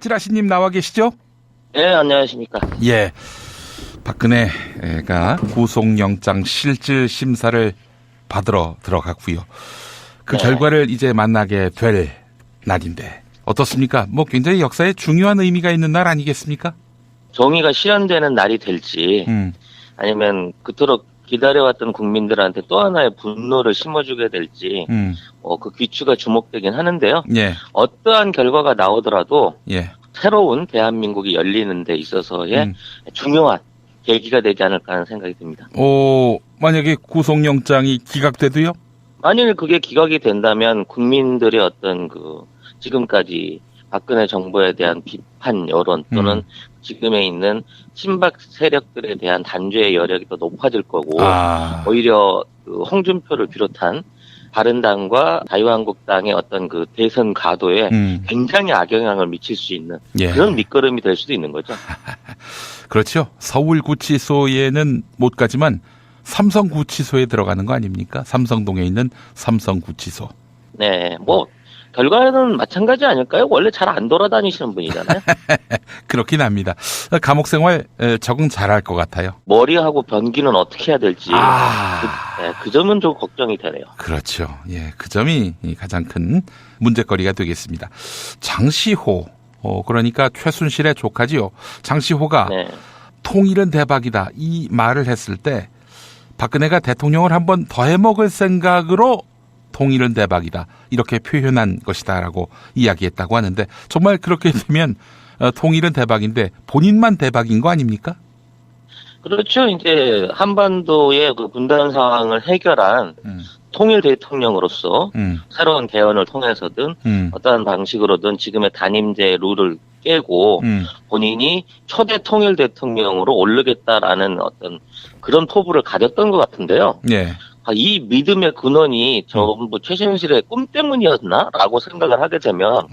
찌라시님 나와 계시죠? 네, 안녕하십니까. 예. 박근혜가 구속영장 실질 심사를 받으러 들어갔고요. 그 네. 결과를 이제 만나게 될 날인데 어떻습니까? 뭐 굉장히 역사에 중요한 의미가 있는 날 아니겠습니까? 정의가 실현되는 날이 될지 아니면 그토록 기다려왔던 국민들한테 또 하나의 분노를 심어주게 될지 그 귀추가 주목되긴 하는데요. 예. 어떠한 결과가 나오더라도 예. 새로운 대한민국이 열리는 데 있어서의 중요한 계기가 되지 않을까 하는 생각이 듭니다. 만약에 구속영장이 기각돼도요? 만일 그게 기각이 된다면 국민들의 어떤 지금까지 박근혜 정부에 대한 비판 여론 또는 지금에 있는 친박 세력들에 대한 단죄의 여력이 더 높아질 거고 오히려 홍준표를 비롯한 바른당과 자유한국당의 어떤 대선 가도에 굉장히 악영향을 미칠 수 있는 그런 밑거름이 될 수도 있는 거죠. 그렇죠. 서울구치소에는 못 가지만 삼성구치소에 들어가는 거 아닙니까? 삼성동에 있는 삼성구치소. 네, 결과는 마찬가지 아닐까요? 원래 잘 안 돌아다니시는 분이잖아요. 그렇긴 합니다. 감옥 생활 적응 잘할 것 같아요. 머리하고 변기는 어떻게 해야 될지 그 점은 좀 걱정이 되네요. 그렇죠. 예, 그 점이 가장 큰 문제거리가 되겠습니다. 장시호, 그러니까 최순실의 조카지요. 장시호가 통일은 대박이다 이 말을 했을 때 박근혜가 대통령을 한번 더 해먹을 생각으로 통일은 대박이다 이렇게 표현한 것이다라고 이야기했다고 하는데 정말 그렇게 되면 통일은 대박인데 본인만 대박인 거 아닙니까? 그렇죠. 이제 한반도의 분단 상황을 해결한 통일 대통령으로서 새로운 개헌을 통해서든 어떠한 방식으로든 지금의 단임제 룰을 깨고 본인이 초대 통일 대통령으로 오르겠다라는 어떤 그런 포부를 가졌던 것 같은데요. 네. 이 믿음의 근원이 전부 최순실의 꿈 때문이었나라고 생각을 하게 되면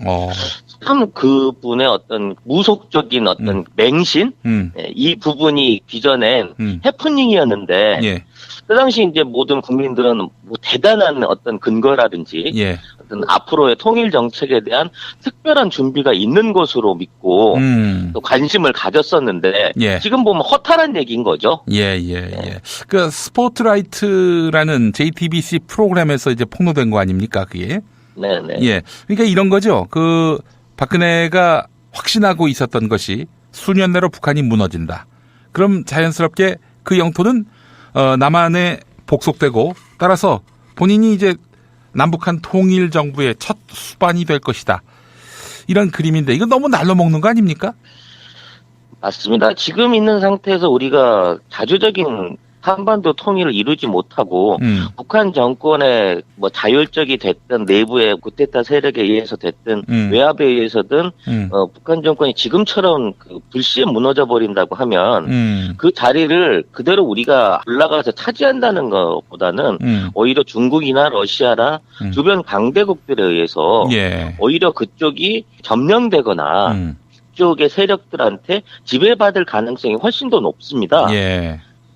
참 그분의 어떤 무속적인 어떤 맹신 이 부분이 빚어낸 해프닝이었는데 그 당시 이제 모든 국민들은 대단한 어떤 근거라든지 어떤 앞으로의 통일 정책에 대한 특별한 준비가 있는 것으로 믿고 또 관심을 가졌었는데 지금 보면 허탈한 얘기인 거죠. 그 스포트라이트라는 JTBC 프로그램에서 이제 폭로된 거 아닙니까, 그게? 네네. 그러니까 이런 거죠. 박근혜가 확신하고 있었던 것이 수년 내로 북한이 무너진다. 그럼 자연스럽게 그 영토는 남한에 복속되고 따라서 본인이 이제 남북한 통일 정부의 첫 수반이 될 것이다. 이런 그림인데 이거 너무 날로 먹는 거 아닙니까? 맞습니다. 지금 있는 상태에서 우리가 자주적인 한반도 통일을 이루지 못하고 북한 정권의 자율적이 됐든 내부의 쿠데타 세력에 의해서 됐든 외압에 의해서든 북한 정권이 지금처럼 불시에 무너져 버린다고 하면 그 자리를 그대로 우리가 올라가서 차지한다는 것보다는 오히려 중국이나 러시아나 주변 강대국들에 의해서 오히려 그쪽이 점령되거나 그쪽의 세력들한테 지배받을 가능성이 훨씬 더 높습니다.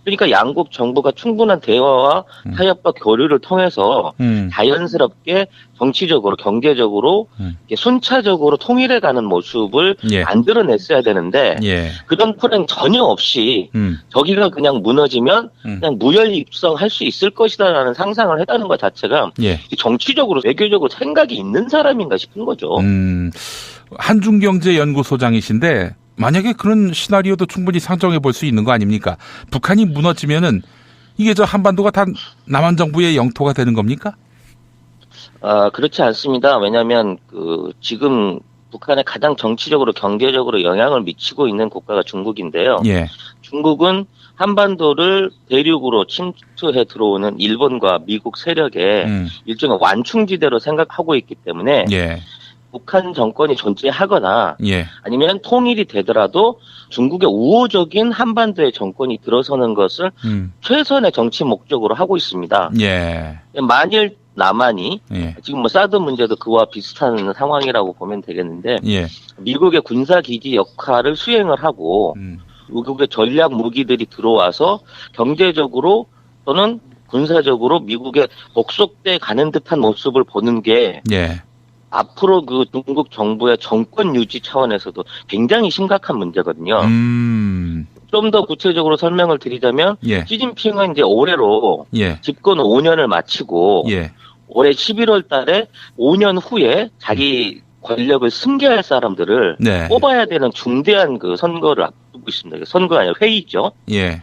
그러니까 양국 정부가 충분한 대화와 타협과 교류를 통해서 자연스럽게 정치적으로 경제적으로 순차적으로 통일해가는 모습을 만들어냈어야 되는데 그런 플랜 전혀 없이 저기가 그냥 무너지면 그냥 무혈 입성할 수 있을 것이다라는 상상을 했다는 것 자체가 정치적으로 외교적으로 생각이 있는 사람인가 싶은 거죠. 한중경제연구소장이신데 만약에 그런 시나리오도 충분히 상정해 볼 수 있는 거 아닙니까? 북한이 무너지면은 이게 저 한반도가 다 남한 정부의 영토가 되는 겁니까? 그렇지 않습니다. 왜냐하면 지금 북한에 가장 정치적으로 경제적으로 영향을 미치고 있는 국가가 중국인데요. 중국은 한반도를 대륙으로 침투해 들어오는 일본과 미국 세력의 일종의 완충지대로 생각하고 있기 때문에 북한 정권이 존재하거나 아니면 통일이 되더라도 중국의 우호적인 한반도의 정권이 들어서는 것을 최선의 정치 목적으로 하고 있습니다. 만일 남한이 지금 사드 문제도 그와 비슷한 상황이라고 보면 되겠는데 미국의 군사기지 역할을 수행을 하고 미국의 전략 무기들이 들어와서 경제적으로 또는 군사적으로 미국에 복속돼 가는 듯한 모습을 보는 게 앞으로 그 중국 정부의 정권 유지 차원에서도 굉장히 심각한 문제거든요. 좀 더 구체적으로 설명을 드리자면 예. 시진핑은 이제 올해로 예. 집권 5년을 마치고 예. 올해 11월 달에 5년 후에 자기 권력을 승계할 사람들을 네. 뽑아야 되는 중대한 그 선거를 앞두고 있습니다. 선거가 아니라 회의죠. 예.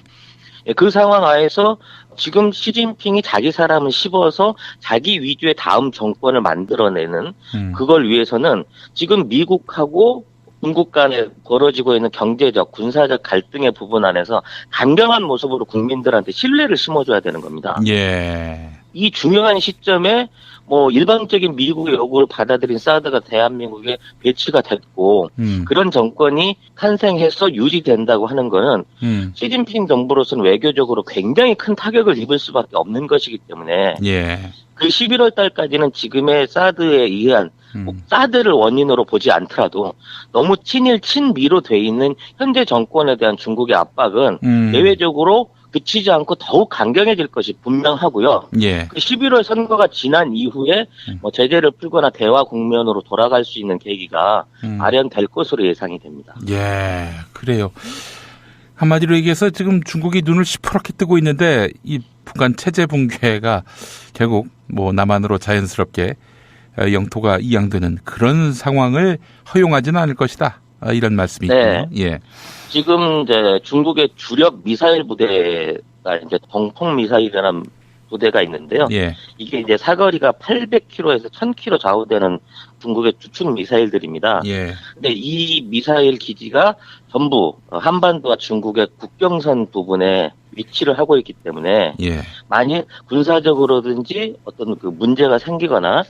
그 상황 하에서 지금 시진핑이 자기 사람을 씹어서 자기 위주의 다음 정권을 만들어내는 그걸 위해서는 지금 미국하고 중국 간에 벌어지고 있는 경제적, 군사적 갈등의 부분 안에서 강경한 모습으로 국민들한테 신뢰를 심어줘야 되는 겁니다. 예. 이 중요한 시점에 뭐 일방적인 미국의 요구를 받아들인 사드가 대한민국에 배치가 됐고 그런 정권이 탄생해서 유지된다고 하는 거는 시진핑 정부로서는 외교적으로 굉장히 큰 타격을 입을 수밖에 없는 것이기 때문에 예. 그 11월 달까지는 지금의 사드에 의한 사드를 원인으로 보지 않더라도 너무 친일 친미로 돼 있는 현재 정권에 대한 중국의 압박은 내외적으로 그치지 않고 더욱 강경해질 것이 분명하고요. 예. 그 11월 선거가 지난 이후에 뭐 제재를 풀거나 대화 국면으로 돌아갈 수 있는 계기가 마련될 것으로 예상이 됩니다. 예, 그래요. 한마디로 얘기해서 지금 중국이 눈을 시퍼렇게 뜨고 있는데 이 북한 체제 붕괴가 결국 뭐 남한으로 자연스럽게 영토가 이양되는 그런 상황을 허용하지는 않을 것이다. 이런 말씀이군요. 네. 예. 지금 이제 중국의 주력 미사일 부대가 이제 동풍 미사일이라는 부대가 있는데요. 예. 이게 이제 사거리가 800km에서 1000km 좌우되는 중국의 주축 미사일들입니다. 예. 근데 이 미사일 기지가 전부 한반도와 중국의 국경선 부분에 위치를 하고 있기 때문에 예. 만일 군사적으로든지 어떤 그 문제가 생기거나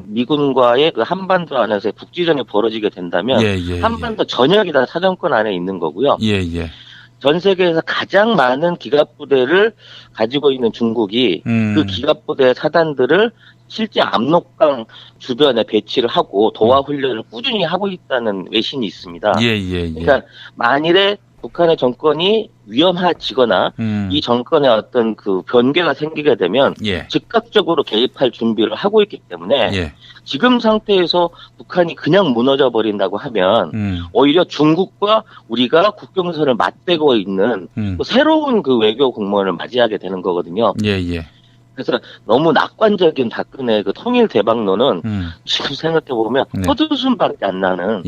미군과의 그 한반도 안에서의 국지전이 벌어지게 된다면 한반도 전역이 다 사정권 안에 있는 거고요. 예. 예. 전 세계에서 가장 많은 기갑부대를 가지고 있는 중국이 그 기갑부대의 사단들을 실제 압록강 주변에 배치를 하고 도하 훈련을 꾸준히 하고 있다는 외신이 있습니다. 예. 예. 예. 그러니까 만일에 북한의 정권이 위험해지거나 이 정권의 어떤 그 변개가 생기게 되면 예. 즉각적으로 개입할 준비를 하고 있기 때문에 예. 지금 상태에서 북한이 그냥 무너져 버린다고 하면 오히려 중국과 우리가 국경선을 맞대고 있는 또 새로운 그 외교 공무원을 맞이하게 되는 거거든요. 예. 예. 그래서 너무 낙관적인 박근혜 그 통일 대박론은 지금 생각해 보면 헛웃음밖에 안 나는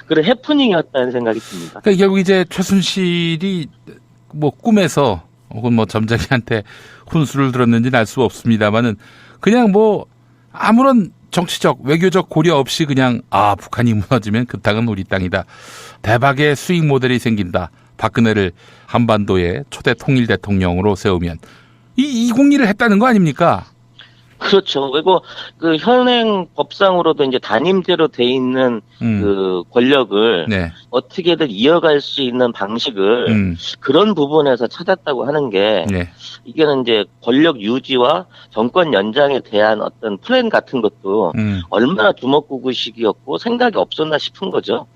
그런 해프닝이었다는 생각이 듭니다. 그러니까 결국 이제 최순실이 뭐 꿈에서 혹은 뭐 점쟁이한테 혼수를 들었는지는 알 수 없습니다만은 그냥 뭐 아무런 정치적 외교적 고려 없이 그냥 북한이 무너지면 그 땅은 우리 땅이다. 대박의 수익 모델이 생긴다. 박근혜를 한반도의 초대 통일 대통령으로 세우면 이 201을 했다는 거 아닙니까? 그렇죠. 그리고 그 현행 법상으로도 이제 단임제로 돼 있는 그 권력을 어떻게든 이어갈 수 있는 방식을 그런 부분에서 찾았다고 하는 게 이게는 이제 권력 유지와 정권 연장에 대한 어떤 플랜 같은 것도 얼마나 주먹구구식이었고 생각이 없었나 싶은 거죠.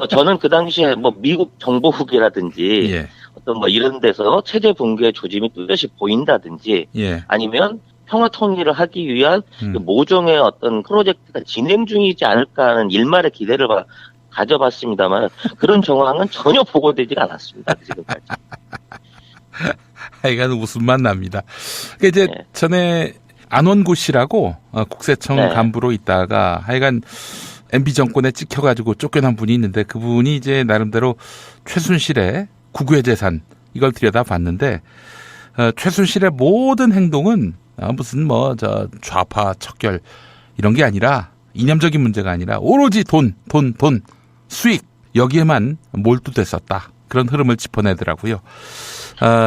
저는 그 당시에 뭐 미국 정보국이라든지 어떤 뭐 이런 데서 체제 붕괴의 조짐이 뚜렷이 보인다든지 아니면 평화 통일을 하기 위한 그 모종의 어떤 프로젝트가 진행 중이지 않을까 하는 일말의 기대를 가져봤습니다만 그런 정황은 전혀 보고되지가 않았습니다. 지금까지. 하여간 웃음만 납니다. 이제 전에 안원구 씨라고 국세청 간부로 있다가 하여간 MB 정권에 찍혀가지고 쫓겨난 분이 있는데 그분이 이제 나름대로 최순실의 국유의 재산 이걸 들여다봤는데 최순실의 모든 행동은 무슨 뭐 저 좌파 척결 이런 게 아니라 이념적인 문제가 아니라 오로지 돈 수익 여기에만 몰두됐었다. 그런 흐름을 짚어내더라고요.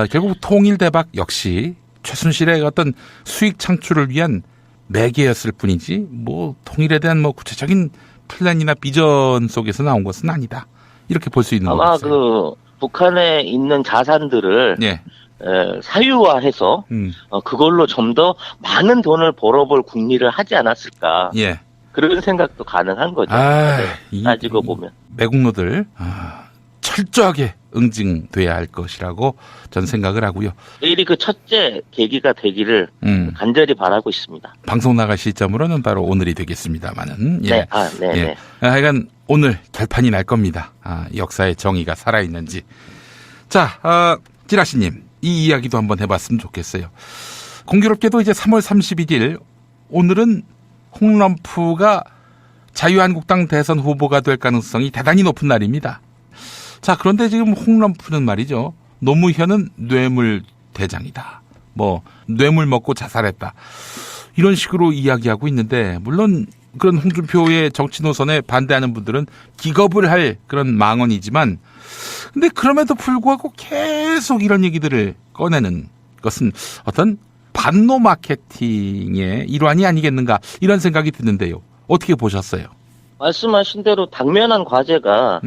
결국 통일 대박 역시 최순실의 어떤 수익 창출을 위한 매개였을 뿐이지 뭐 통일에 대한 뭐 구체적인 플랜이나 비전 속에서 나온 것은 아니다. 이렇게 볼 수 있는 것 같아요. 아마 그 북한에 있는 자산들을 사유화해서 그걸로 좀 더 많은 돈을 벌어볼 궁리를 하지 않았을까. 그런 생각도 가능한 거죠. 따지고 보면. 매국노들 철저하게 응징돼야 할 것이라고 저는 생각을 하고요. 내일이 그 첫째 계기가 되기를 간절히 바라고 있습니다. 방송 나갈 시점으로는 바로 오늘이 되겠습니다만은. 예. 네. 예. 하여간 오늘 결판이 날 겁니다. 역사의 정의가 살아있는지. 자, 지라시님, 이 이야기도 한번 해봤으면 좋겠어요. 공교롭게도 이제 3월 31일, 오늘은 홍럼프가 자유한국당 대선 후보가 될 가능성이 대단히 높은 날입니다. 자, 그런데 지금 홍럼프는 말이죠. 노무현은 뇌물 대장이다. 뇌물 먹고 자살했다. 이런 식으로 이야기하고 있는데, 물론 그런 홍준표의 정치 노선에 반대하는 분들은 기겁을 할 그런 망언이지만, 근데 그럼에도 불구하고 계속 이런 얘기들을 꺼내는 것은 어떤 반노 마케팅의 일환이 아니겠는가, 이런 생각이 드는데요. 어떻게 보셨어요? 말씀하신 대로 당면한 과제가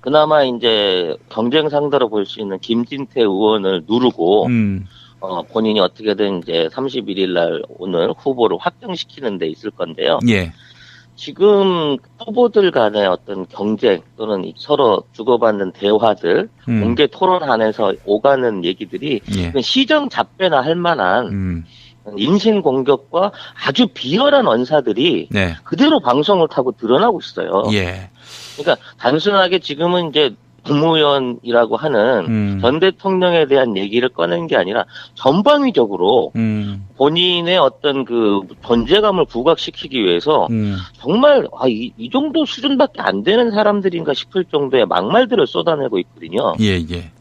그나마 이제 경쟁 상대로 볼 수 있는 김진태 의원을 누르고 본인이 어떻게든 이제 31일 날 오늘 후보를 확정시키는 데 있을 건데요. 예. 지금 후보들 간의 어떤 경쟁 또는 서로 주고받는 대화들, 공개 토론안에서 오가는 얘기들이 시정 잡배나 할 만한 인신 공격과 아주 비열한 언사들이 그대로 방송을 타고 드러나고 있어요. 예. 그러니까 단순하게 지금은 이제 국무위원이라고 하는 전 대통령에 대한 얘기를 꺼낸 게 아니라 전방위적으로 본인의 어떤 그 존재감을 부각시키기 위해서 정말 이 정도 수준밖에 안 되는 사람들인가 싶을 정도의 막말들을 쏟아내고 있거든요. 예.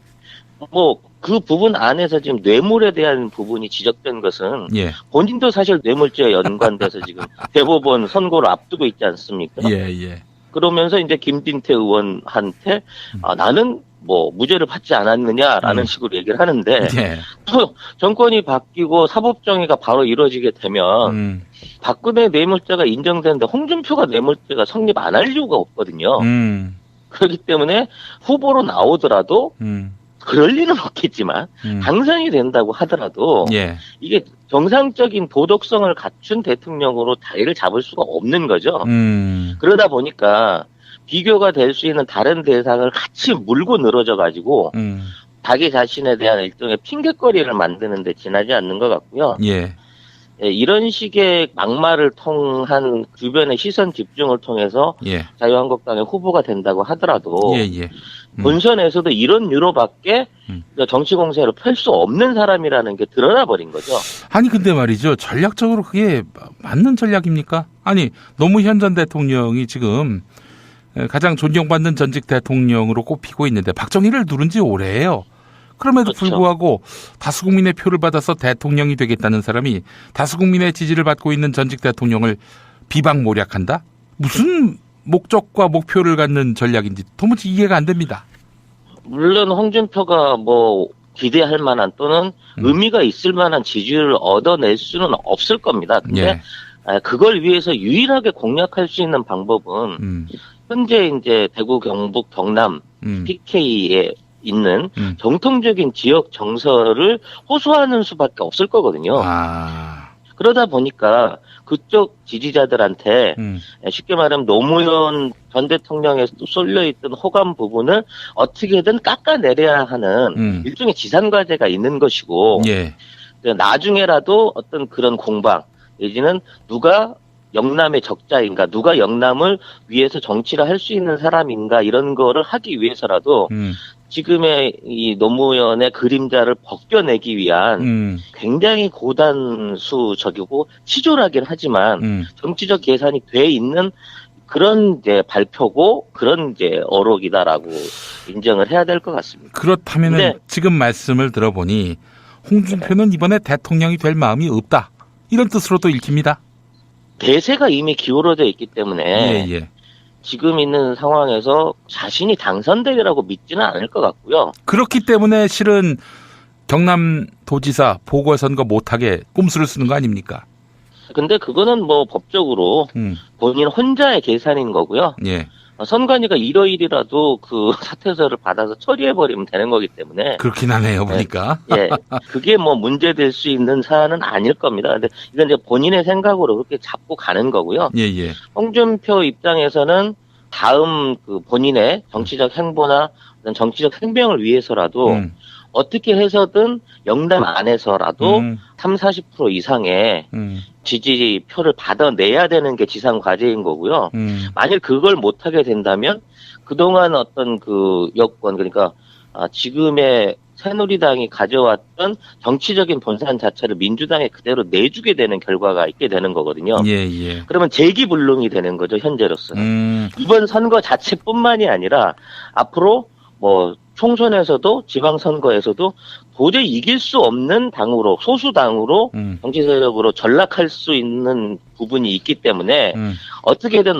그 부분 안에서 지금 뇌물에 대한 부분이 지적된 것은 예. 본인도 사실 뇌물죄에 연관돼서 지금 대법원 선고를 앞두고 있지 않습니까? 예. 그러면서 이제 김진태 의원한테 나는 무죄를 받지 않았느냐라는 식으로 얘기를 하는데 또 정권이 바뀌고 사법정의가 바로 이루어지게 되면 박근혜 뇌물죄가 인정되는데 홍준표가 뇌물죄가 성립 안 할 이유가 없거든요. 그렇기 때문에 후보로 나오더라도 그럴 리는 없겠지만 당선이 된다고 하더라도 이게 정상적인 도덕성을 갖춘 대통령으로 자리를 잡을 수가 없는 거죠. 그러다 보니까 비교가 될 수 있는 다른 대상을 같이 물고 늘어져 가지고 자기 자신에 대한 일종의 핑계거리를 만드는 데 지나지 않는 것 같고요. 이런 식의 막말을 통한 주변의 시선 집중을 통해서 자유한국당의 후보가 된다고 하더라도 본선에서도 이런 유로밖에 정치 공세를 펼 수 없는 사람이라는 게 드러나 버린 거죠. 아니 근데 말이죠. 전략적으로 그게 맞는 전략입니까? 아니 노무현 전 대통령이 지금 가장 존경받는 전직 대통령으로 꼽히고 있는데 박정희를 누른 지 오래예요. 그럼에도 불구하고 다수 국민의 표를 받아서 대통령이 되겠다는 사람이 다수 국민의 지지를 받고 있는 전직 대통령을 비방모략한다? 무슨 목적과 목표를 갖는 전략인지 도무지 이해가 안 됩니다. 물론 홍준표가 기대할 만한 또는 의미가 있을 만한 지지를 얻어낼 수는 없을 겁니다. 근데 그걸 위해서 유일하게 공략할 수 있는 방법은 현재 이제 대구, 경북, 경남, PK에 있는 정통적인 지역 정서를 호소하는 수밖에 없을 거거든요. 그러다 보니까 그쪽 지지자들한테 쉽게 말하면 노무현 전 대통령에 쏠려있던 호감 부분을 어떻게든 깎아내려야 하는 일종의 지산과제가 있는 것이고 나중에라도 어떤 그런 공방 내지는 누가 영남의 적자인가, 누가 영남을 위해서 정치를 할 수 있는 사람인가 이런 거를 하기 위해서라도 지금의 이 노무현의 그림자를 벗겨내기 위한 굉장히 고단수적이고 치졸하긴 하지만 정치적 계산이 돼 있는 그런 이제 발표고 그런 이제 어록이다라고 인정을 해야 될 것 같습니다. 그렇다면은 지금 말씀을 들어보니 홍준표는 이번에 대통령이 될 마음이 없다. 이런 뜻으로도 읽힙니다. 대세가 이미 기울어져 있기 때문에 지금 있는 상황에서 자신이 당선되리라고 믿지는 않을 것 같고요. 그렇기 때문에 실은 경남도지사 보궐선거 못하게 꼼수를 쓰는 거 아닙니까? 근데 그거는 법적으로 본인 혼자의 계산인 거고요. 선관위가 일요일이라도 그 사퇴서를 받아서 처리해버리면 되는 거기 때문에. 그렇긴 하네요, 보니까. 그게 문제될 수 있는 사안은 아닐 겁니다. 근데 이건 이제 본인의 생각으로 그렇게 잡고 가는 거고요. 홍준표 입장에서는 다음 그 본인의 정치적 행보나 어떤 정치적 행명을 위해서라도 어떻게 해서든 영남 안에서라도 30-40% 이상의 지지표를 받아내야 되는 게 지상 과제인 거고요. 만일 그걸 못하게 된다면 그동안 어떤 그 여권, 그러니까 지금의 새누리당이 가져왔던 정치적인 본산 자체를 민주당에 그대로 내주게 되는 결과가 있게 되는 거거든요. 예. 그러면 재기불능이 되는 거죠, 현재로서는. 이번 선거 자체뿐만이 아니라 앞으로 뭐 총선에서도 지방선거에서도 도저히 이길 수 없는 당으로, 소수당으로 정치 세력으로 전락할 수 있는 부분이 있기 때문에 어떻게든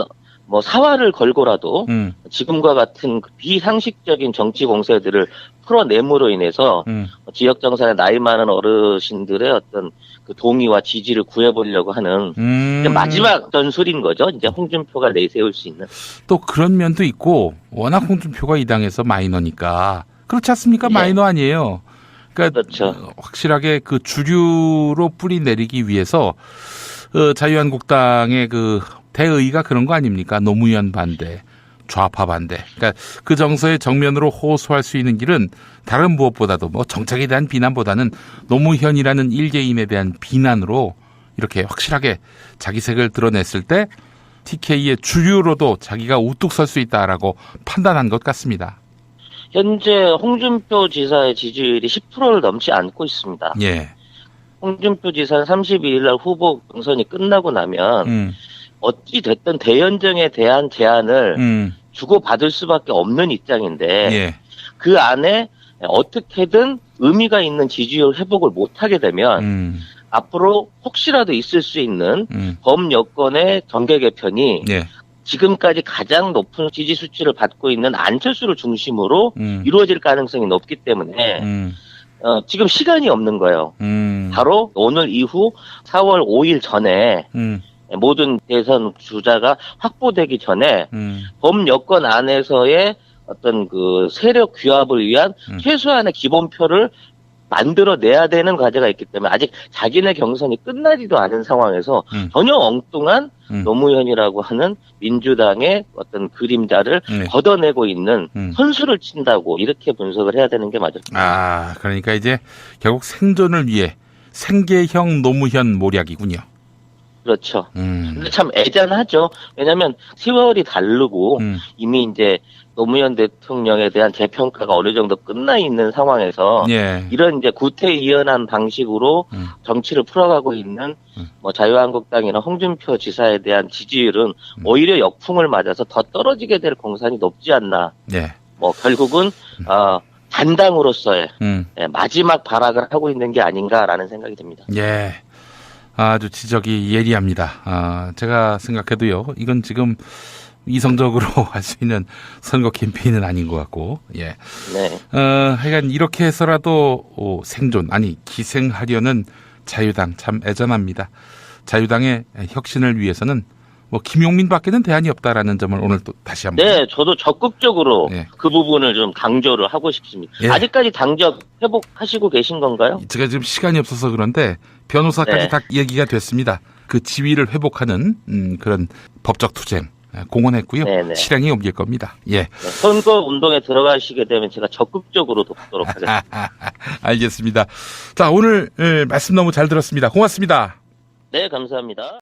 뭐 사활을 걸고라도 지금과 같은 비상식적인 정치 공세들을 풀어냄으로 인해서 지역 정산에 나이 많은 어르신들의 어떤 그 동의와 지지를 구해보려고 하는 마지막 전술인 거죠. 이제 홍준표가 내세울 수 있는. 또 그런 면도 있고 워낙 홍준표가 이 당에서 마이너니까 그렇지 않습니까? 네. 마이너 아니에요. 그러니까 그렇죠. 확실하게 그 주류로 뿌리 내리기 위해서 자유한국당의 그 대의가 그런 거 아닙니까? 노무현 반대, 좌파 반대. 그러니까 그 정서의 정면으로 호소할 수 있는 길은 다른 무엇보다도 뭐 정책에 대한 비난보다는 노무현이라는 일개인에 대한 비난으로 이렇게 확실하게 자기 색을 드러냈을 때 TK의 주류로도 자기가 우뚝 설 수 있다라고 판단한 것 같습니다. 현재 홍준표 지사의 지지율이 10%를 넘지 않고 있습니다. 예. 홍준표 지사는 32일 날 후보 경선이 끝나고 나면 어찌 됐든 대연정에 대한 제안을 주고받을 수밖에 없는 입장인데 예. 그 안에 어떻게든 의미가 있는 지지율 회복을 못하게 되면 앞으로 혹시라도 있을 수 있는 범여권의 정계 개편이 예. 지금까지 가장 높은 지지 수치를 받고 있는 안철수를 중심으로 이루어질 가능성이 높기 때문에 지금 시간이 없는 거예요. 바로 오늘 이후 4월 5일 전에 모든 대선 주자가 확보되기 전에 범여권 안에서의 어떤 그 세력 규합을 위한 최소한의 기본표를 만들어내야 되는 과제가 있기 때문에 아직 자기네 경선이 끝나지도 않은 상황에서 전혀 엉뚱한 노무현이라고 하는 민주당의 어떤 그림자를 걷어내고 있는 선수를 친다고 이렇게 분석을 해야 되는 게 맞습니다. 그러니까 이제 결국 생존을 위해 생계형 노무현 모략이군요. 그렇죠. 근데 참 애잔하죠. 왜냐하면 세월이 다르고 이미 이제 노무현 대통령에 대한 재평가가 어느 정도 끝나 있는 상황에서 이런 이제 구태의연한 방식으로 정치를 풀어가고 있는 뭐 자유한국당이나 홍준표 지사에 대한 지지율은 오히려 역풍을 맞아서 더 떨어지게 될 공산이 높지 않나. 뭐 결국은 단당으로서의 마지막 발악을 하고 있는 게 아닌가라는 생각이 듭니다. 예. 아주 지적이 예리합니다. 제가 생각해도요, 이건 지금 이성적으로 할 수 있는 선거 캠페인은 아닌 것 같고, 예. 네. 하여간 이렇게 해서라도 생존, 아니, 기생하려는 자유당 참 애잔합니다. 자유당의 혁신을 위해서는 뭐 김용민 밖에는 대안이 없다라는 점을 오늘 또 다시 한번. 네, 저도 적극적으로 그 부분을 좀 강조를 하고 싶습니다. 아직까지 당적 회복하시고 계신 건가요? 제가 지금 시간이 없어서 그런데 변호사까지 다 얘기가 됐습니다. 그 지위를 회복하는 그런 법적 투쟁 공언했고요. 실행에 옮길 겁니다. 예. 선거 운동에 들어가시게 되면 제가 적극적으로 돕도록 하겠습니다. 알겠습니다. 자, 오늘 말씀 너무 잘 들었습니다. 고맙습니다. 네, 감사합니다.